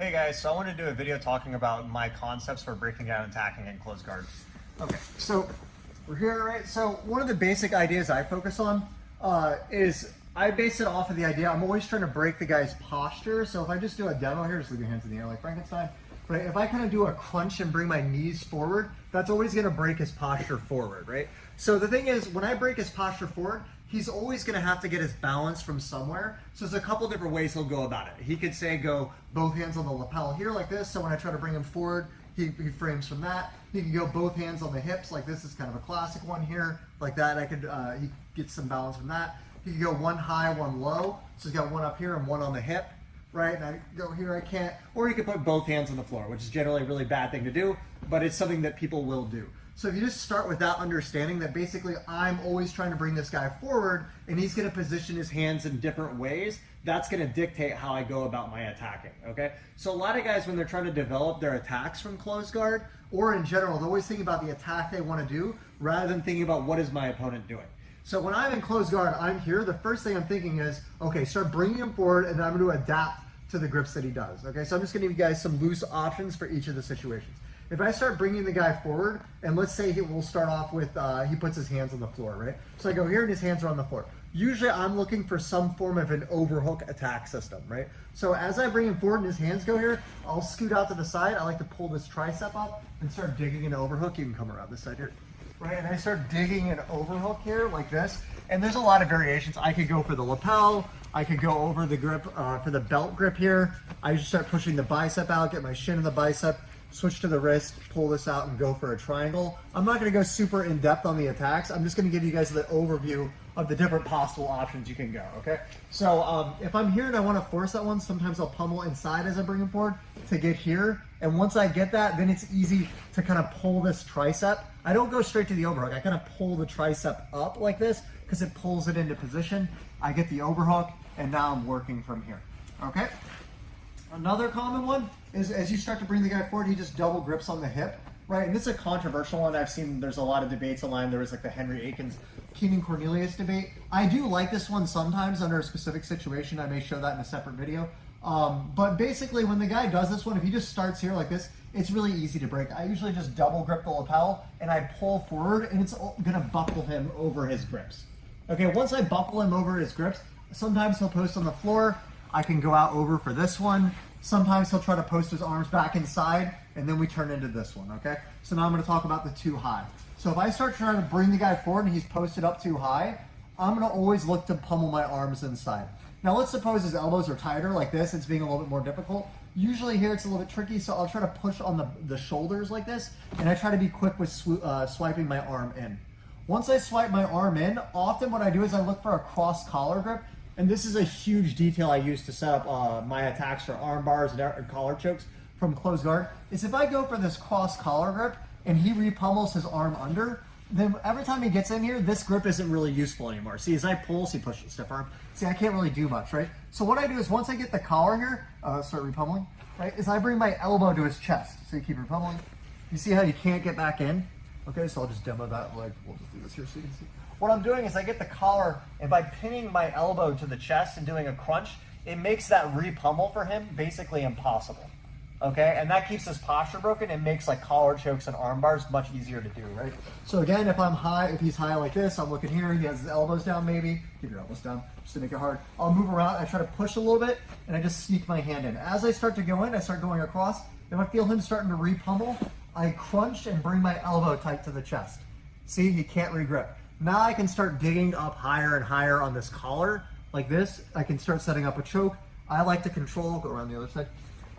Hey guys, so I wanted to do a video talking about my concepts for breaking down and attacking in close guard. Okay, so we're here, right? So one of the basic ideas I focus on is I base it off of the idea I'm always trying to break the guy's posture. So if I just do a demo here, just leave your hands in the air like Frankenstein. Right? If I kind of do a crunch and bring my knees forward, that's always going to break his posture forward, right? So the thing is, when I break his posture forward, he's always going to have to get his balance from somewhere. So there's a couple different ways he'll go about it. He could say go both hands on the lapel here like this. So when I try to bring him forward, he frames from that. He can go both hands on the hips like this is kind of a classic one here. Like that, he gets some balance from that. He can go one high, one low. So he's got one up here and one on the hip. Right, and I go here, I can't. Or you can put both hands on the floor, which is generally a really bad thing to do, but it's something that people will do. So if you just start with that understanding that basically I'm always trying to bring this guy forward and he's gonna position his hands in different ways, that's gonna dictate how I go about my attacking, okay? So a lot of guys, when they're trying to develop their attacks from close guard, or in general, they're always thinking about the attack they wanna do rather than thinking about what is my opponent doing. So when I'm in close guard, I'm here, the first thing I'm thinking is, okay, start bringing him forward and I'm going to adapt to the grips that he does. Okay, so I'm just going to give you guys some loose options for each of the situations. If I start bringing the guy forward, and let's say we'll start off with, he puts his hands on the floor, right? So I go here and his hands are on the floor. Usually I'm looking for some form of an overhook attack system, right? So as I bring him forward and his hands go here, I'll scoot out to the side. I like to pull this tricep up and start digging an overhook. You can come around this side here. Right, and I start digging an overhook here like this, and there's a lot of variations. I could go for the lapel, I could go over the grip for the belt grip here. I just start pushing the bicep out, get my shin in the bicep, switch to the wrist, pull this out and go for a triangle. I'm not gonna go super in depth on the attacks. I'm just gonna give you guys the overview of the different possible options you can go, okay? So if I'm here and I wanna force that one, sometimes I'll pummel inside as I bring him forward to get here. And once I get that, then it's easy to kind of pull this tricep. I don't go straight to the overhook. I kind of pull the tricep up like this because it pulls it into position. I get the overhook and now I'm working from here, okay? Another common one is as you start to bring the guy forward, he just double grips on the hip, right? And this is a controversial one. I've seen there's a lot of debates online. There was like the Henry Akins, Keenan Cornelius debate. I do like this one sometimes under a specific situation. I may show that in a separate video. But basically when the guy does this one, if he just starts here like this, it's really easy to break. I usually just double grip the lapel and I pull forward and it's gonna buckle him over his grips. Okay, once I buckle him over his grips, sometimes he'll post on the floor. I can go out over for this one. Sometimes he'll try to post his arms back inside and then we turn into this one, okay? So now I'm gonna talk about the too high. So if I start trying to bring the guy forward and he's posted up too high, I'm gonna always look to pummel my arms inside. Now let's suppose his elbows are tighter like this, it's being a little bit more difficult. Usually here it's a little bit tricky, so I'll try to push on the shoulders like this, and I try to be quick with swiping my arm in. Once I swipe my arm in, often what I do is I look for a cross collar grip, and this is a huge detail I use to set up my attacks for arm bars and collar chokes from close guard, is if I go for this cross collar grip and he repummels his arm under, then every time he gets in here, this grip isn't really useful anymore. See, as I pull, see, push, stiff arm. See, I can't really do much, right? So what I do is once I get the collar here, start repummeling, right, is I bring my elbow to his chest. So you keep repummeling. You see how you can't get back in? Okay, so I'll just demo that, like, we'll just do this here so you can see. What I'm doing is I get the collar, and by pinning my elbow to the chest and doing a crunch, it makes that repummel for him basically impossible. Okay, and that keeps his posture broken and makes like collar chokes and arm bars much easier to do, right? So again, if he's high like this, I'm looking here, he has his elbows down maybe, keep your elbows down, just to make it hard. I'll move around, I try to push a little bit, and I just sneak my hand in. As I start to go in, I start going across. If I feel him starting to repummel, I crunch and bring my elbow tight to the chest. See, he can't regrip. Now I can start digging up higher and higher on this collar, like this. I can start setting up a choke. I like to control, go around the other side.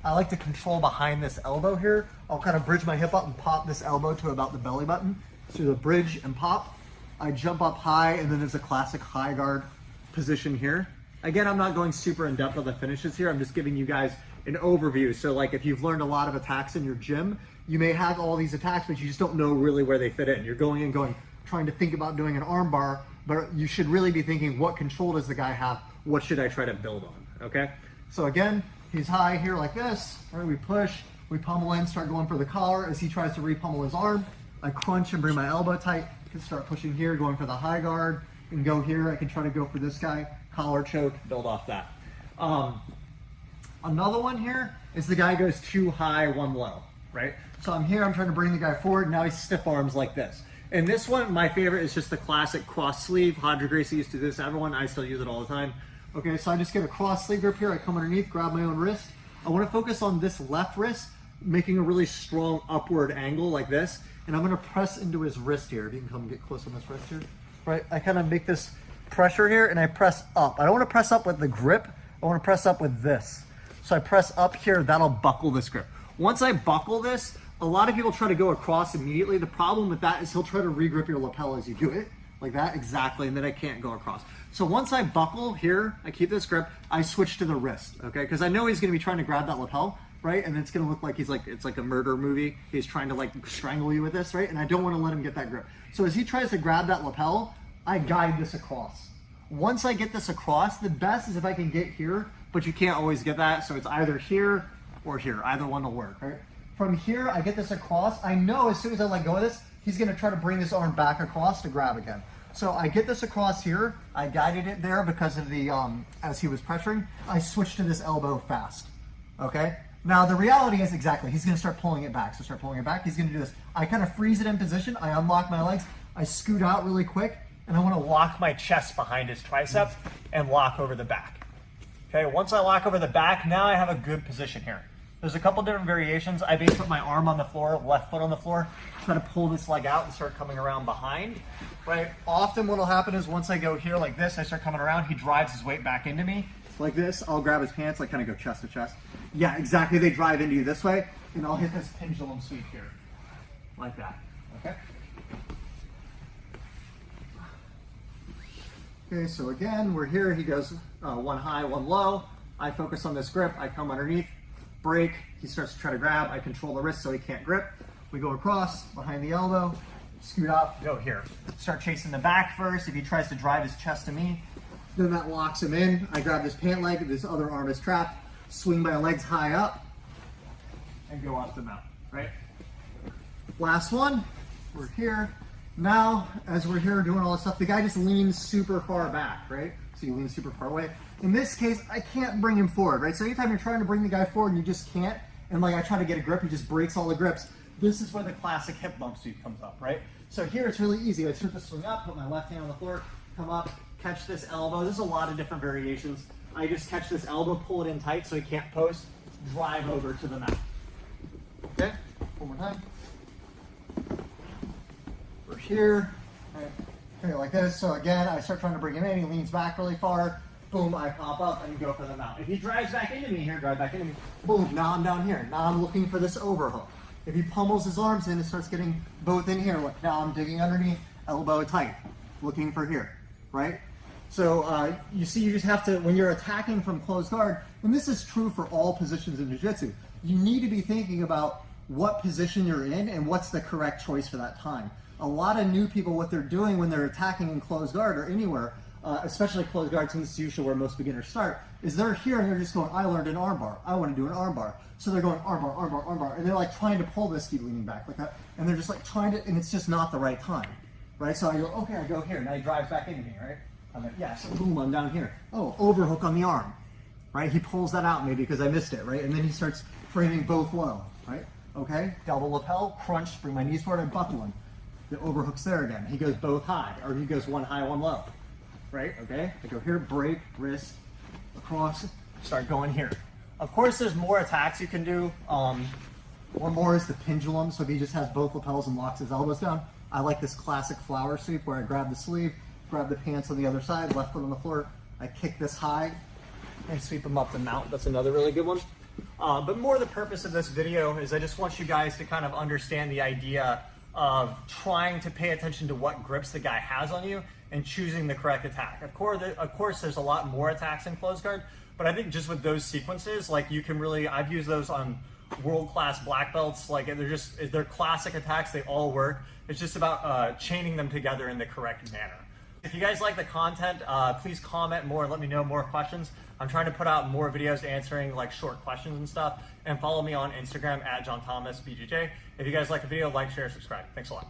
I like to control behind this elbow here. I'll kind of bridge my hip up and pop this elbow to about the belly button. So the bridge and pop. I jump up high, and then there's a classic high guard position here. Again, I'm not going super in depth on the finishes here. I'm just giving you guys an overview. So like if you've learned a lot of attacks in your gym, you may have all these attacks, but you just don't know really where they fit in. You're going and trying to think about doing an arm bar, but you should really be thinking, what control does the guy have? What should I try to build on, okay? So again, he's high here like this, right? We push, we pummel in, start going for the collar. As he tries to repummel his arm, I crunch and bring my elbow tight. I can start pushing here, going for the high guard, and go here. I can try to go for this guy, collar choke, build off that. Another one here is the guy goes too high, one low, right? So I'm here, I'm trying to bring the guy forward, now he stiff arms like this. And this one, my favorite is just the classic cross sleeve. Hodger Gracie used to do this to everyone, I still use it all the time. Okay, so I just get a cross sleeve grip here, I come underneath, grab my own wrist. I wanna focus on this left wrist, making a really strong upward angle like this. And I'm gonna press into his wrist here. If you can come get close on this wrist here. Right, I kind of make this pressure here and I press up. I don't wanna press up with the grip, I wanna press up with this. So I press up here, that'll buckle this grip. Once I buckle this, a lot of people try to go across immediately. The problem with that is he'll try to re-grip your lapel as you do it, like that, exactly, and then I can't go across. So once I buckle here, I keep this grip, I switch to the wrist, okay? Because I know he's gonna be trying to grab that lapel, right? And it's gonna look like it's like a murder movie. He's trying to like strangle you with this, right? And I don't wanna let him get that grip. So as he tries to grab that lapel, I guide this across. Once I get this across, the best is if I can get here, but you can't always get that. So it's either here or here, either one will work, right? From here, I get this across. I know as soon as I let go of this, he's gonna try to bring this arm back across to grab again. So I get this across here. I guided it there because of the, as he was pressuring, I switched to this elbow fast, okay? Now the reality is exactly, he's gonna start pulling it back. So start pulling it back, he's gonna do this. I kind of freeze it in position, I unlock my legs, I scoot out really quick, and I wanna lock my chest behind his tricep and lock over the back. Okay, once I lock over the back, now I have a good position here. There's a couple different variations. I basically put my arm on the floor, left foot on the floor, try to pull this leg out and start coming around behind, right? Often what'll happen is once I go here like this, I start coming around, he drives his weight back into me. Like this, I'll grab his pants, like kind of go chest to chest. Yeah, exactly, they drive into you this way, and I'll hit this pendulum sweep here, like that, okay? Okay, so again, we're here, he goes one high, one low. I focus on this grip, I come underneath, break, he starts to try to grab, I control the wrist so he can't grip. We go across, behind the elbow, scoot up, go here. Start chasing the back first. If he tries to drive his chest to me, then that locks him in. I grab this pant leg, this other arm is trapped, swing my legs high up, and go off the mount, right? Last one, we're here. Now, as we're here doing all this stuff, the guy just leans super far back, right? So you lean super far away. In this case, I can't bring him forward, right? So anytime you're trying to bring the guy forward and you just can't, and like I try to get a grip, he just breaks all the grips. This is where the classic hip bump sweep comes up, right? So here it's really easy. I start to swing up, put my left hand on the floor, come up, catch this elbow. There's a lot of different variations. I just catch this elbow, pull it in tight so he can't post, drive over to the mat. Okay, one more time. We're here, okay, like this. So again, I start trying to bring him in, he leans back really far, boom, I pop up and go for the mount. If he drives back into me here, drive back into me, boom, now I'm down here. Now I'm looking for this overhook. If he pummels his arms in, it starts getting both in here. Like now I'm digging underneath, elbow tight, looking for here, right? So you see, you just have to, when you're attacking from closed guard, and this is true for all positions in jiu-jitsu, you need to be thinking about what position you're in and what's the correct choice for that time. A lot of new people, what they're doing when they're attacking in closed guard or anywhere, especially closed guard, since it's usually where most beginners start, is they're here and they're just going, I learned an arm bar, I want to do an arm bar. So they're going arm bar, arm bar, arm bar, and they're like trying to pull this, keep leaning back like that, and they're just like trying to, and it's just not the right time, right? So I go, okay, I go here, now he drives back into me, right? I'm like, yeah, so boom, I'm down here. Oh, overhook on the arm, right? He pulls that out maybe because I missed it, right? And then he starts framing both low, right? Okay, double lapel, crunch, bring my knees forward, and buckle him. The overhook's there again. He goes both high, or he goes one high, one low, right? Okay, I go here, break, wrist, across, start going here. Of course, there's more attacks you can do. One more is the pendulum, so if he just has both lapels and locks his elbows down. I like this classic flower sweep where I grab the sleeve, grab the pants on the other side, left foot on the floor, I kick this high, and sweep them up the mount. That's another really good one. But more the purpose of this video is I just want you guys to kind of understand the idea of trying to pay attention to what grips the guy has on you and choosing the correct attack. Of course, there's a lot more attacks in closed guard, but I think just with those sequences, like you can really, I've used those on world-class black belts, like they're classic attacks, they all work. It's just about chaining them together in the correct manner. If you guys like the content, please comment more and let me know more questions. I'm trying to put out more videos answering like short questions and stuff, and follow me on Instagram at JohnThomasBJJ. If you guys like the video, like, share, subscribe. Thanks a lot.